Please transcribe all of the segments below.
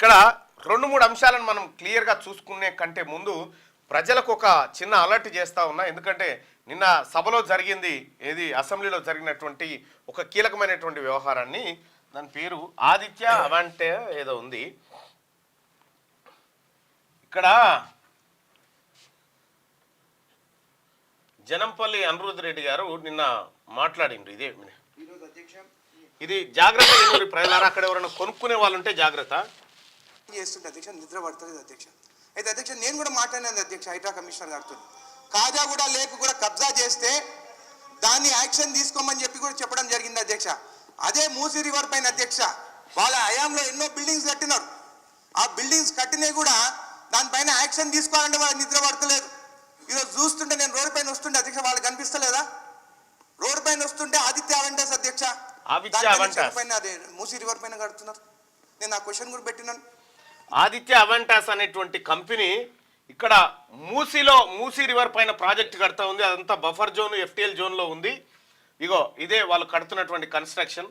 ఇక్కడ 2-3 అంశాలను మనం క్లియర్గా చూసుకునే కంటే ముందు ప్రజలకు ఒక చిన్న అలర్ట్ చేస్తూ ఉన్నా. ఎందుకంటే నిన్న సభలో జరిగింది, ఏది అసెంబ్లీలో జరిగినటువంటి ఒక కీలకమైనటువంటి వ్యవహారాన్ని, దాని పేరు ఆదిత్య అవాంటే ఏదో ఉంది. ఇక్కడ జనంపల్లి అనిరుద్ రెడ్డి గారు నిన్న మాట్లాడిండ్రు. ఇది జాగ్రత్త ఏనూరి ప్రజలారా, అక్కడ ఎవరైనా కొనుక్కునే వాళ్ళు ఉంటే జాగ్రత్త చేస్తుంటే అధ్యక్ష నిద్ర పడుతుంది అధ్యక్ష. అయితే అధ్యక్ష నేను కూడా మాట్లాడినది అధ్యక్ష హైడ్రా కమిషనర్ గారితో, కాజాగూడ లేక్ కూడా కబ్జా చేస్తే దాన్ని యాక్షన్ తీసుకోమని చెప్పి కూడా చెప్పడం జరిగింది అధ్యక్ష. అదే మూసీ రివర్ పైన అధ్యక్ష వాళ్ళ హయాంలో ఎన్నో బిల్డింగ్స్ కట్టినారు. ఆ బిల్డింగ్స్ కట్టినవి కూడా దానిపైన యాక్షన్ తీసుకోవాలంటే వాళ్ళు నిద్ర పడతలేదు. ఈరోజు చూస్తుంటే నేను రోడ్డు పైన వస్తుంటే అధ్యక్ష వాళ్ళకి కనిపిస్తలేదా? రోడ్డు పైన వస్తుంటే ఆదిత్య అవంటాస్ అధ్యక్ష పైన అదే మూసీ రివర్ పైన కడుతున్నారు. నేను ఆ క్వశ్చన్ కూడా పెట్టినాను. ఆదిత్య అవంటాస్ అనేటువంటి కంపెనీ ఇక్కడ మూసీ రివర్ పైన ప్రాజెక్ట్ కడతా ఉంది. అదంతా బఫర్ జోన్, ఎఫ్టీఎల్ జోన్లో ఉంది. ఇగో ఇదే వాళ్ళు కడుతున్నటువంటి కన్స్ట్రక్షన్.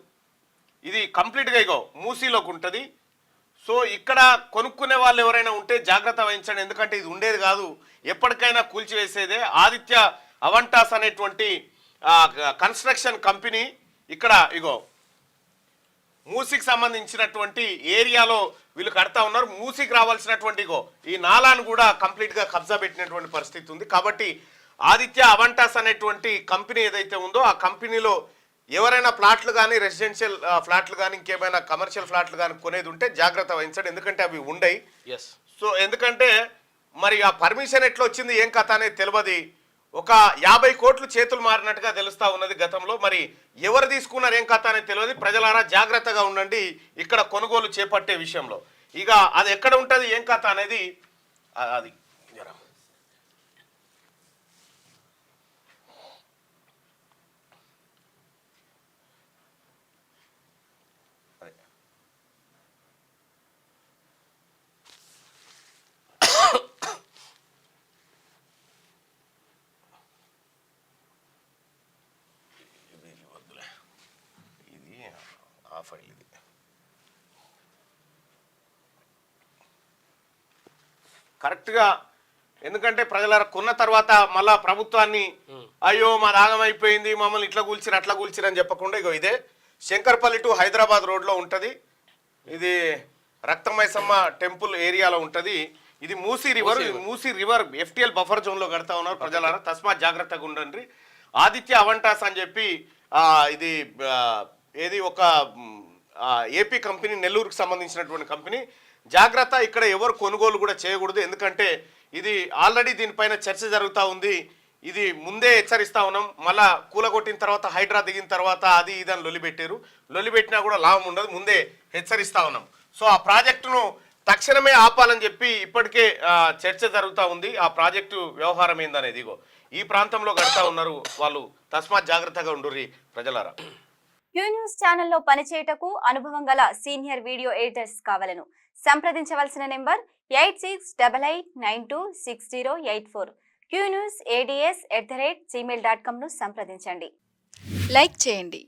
ఇది కంప్లీట్గా ఇగో మూసీలోకి ఉంటుంది. సో ఇక్కడ కొనుక్కునే వాళ్ళు ఎవరైనా ఉంటే జాగ్రత్త వహించండి, ఎందుకంటే ఇది ఉండేది కాదు, ఎప్పటికైనా కూల్చివేసేదే. ఆదిత్య అవంటాస్ అనేటువంటి కన్స్ట్రక్షన్ కంపెనీ ఇక్కడ ఇగో మూసీకి సంబంధించినటువంటి ఏరియాలో వీళ్ళు కడతా ఉన్నారు. మూసీకి రావాల్సినటువంటి ఇగో ఈ నాలాను కూడా కంప్లీట్గా కబ్జా పెట్టినటువంటి పరిస్థితి ఉంది. కాబట్టి ఆదిత్య అవంటాస్ అనేటువంటి కంపెనీ ఏదైతే ఉందో ఆ కంపెనీలో ఎవరైనా ప్లాట్లు కానీ, రెసిడెన్షియల్ ఫ్లాట్లు కానీ, ఇంకేమైనా కమర్షియల్ ఫ్లాట్లు కానీ కొనేది ఉంటే జాగ్రత్త వహించండి, ఎందుకంటే అవి ఉండయి. సో ఎందుకంటే మరి ఆ పర్మిషన్ ఎట్లా వచ్చింది, ఏం కథ అనేది తెలియదు. ఒక 50 కోట్లు చేతులు మారినట్టుగా తెలుస్తా ఉన్నది గతంలో. మరి ఎవరు తీసుకున్నారు, ఏం కథ అనేది తెలియదు. ప్రజలారా జాగ్రత్తగా ఉండండి ఇక్కడ కొనుగోలు చేపట్టే విషయంలో. ఇక అది ఎక్కడ ఉంటుంది, ఏం కథ అనేది అది ఫైల్ ఇది. కరెక్ట్గా ఎందుకంటే ప్రజల కొన్న తర్వాత మళ్ళా ప్రభుత్వాన్ని అయ్యో మా దాగం అయిపోయింది, మమ్మల్ని ఇట్లా కూల్చిరు అట్లా కూల్చిరు అని చెప్పకుండా ఇగో ఇదే శంకర్పల్లి టు హైదరాబాద్ రోడ్లో ఉంటుంది. ఇది రక్తమైసమ్మ టెంపుల్ ఏరియాలో ఉంటుంది. ఇది మూసీ రివర్ ఎఫ్టీఎల్ బఫర్ జోన్లో కడతా ఉన్నారు. ప్రజలారా తస్మాత్ జాగ్రత్తగా ఉండండి. ఆదిత్య అవంటాస్ అని చెప్పి ఇది ఏది ఒక ఏపీ కంపెనీ, నెల్లూరుకు సంబంధించినటువంటి కంపెనీ. జాగ్రత్త, ఇక్కడ ఎవరు కొనుగోలు కూడా చేయకూడదు, ఎందుకంటే ఇది ఆల్రెడీ దీనిపైన చర్చ జరుగుతూ ఉంది. ఇది ముందే హెచ్చరిస్తూ ఉన్నాం. మళ్ళా కూలగొట్టిన తర్వాత హైడ్రా దిగిన తర్వాత అది ఇదని లొల్లిపెట్టినా కూడా లాభం ఉండదు, ముందే హెచ్చరిస్తూ ఉన్నాం. సో ఆ ప్రాజెక్టును తక్షణమే ఆపాలని చెప్పి ఇప్పటికే చర్చ జరుగుతూ ఉంది. ఆ ప్రాజెక్టు వ్యవహారం ఏందనేది ఇగో ఈ ప్రాంతంలో గడుతూ ఉన్నారు వాళ్ళు. తస్మాత్ జాగ్రత్తగా ఉండుర్రి ప్రజలారా. క్యూ న్యూస్ ఛానల్లో పనిచేయటకు అనుభవం గల సీనియర్ వీడియో ఎడిటర్స్ కావాలను సంప్రదించవలసిన నెంబర్ 8688926084. qnewsads@gmail.com ను సంప్రదించండి. లైక్ చేయండి.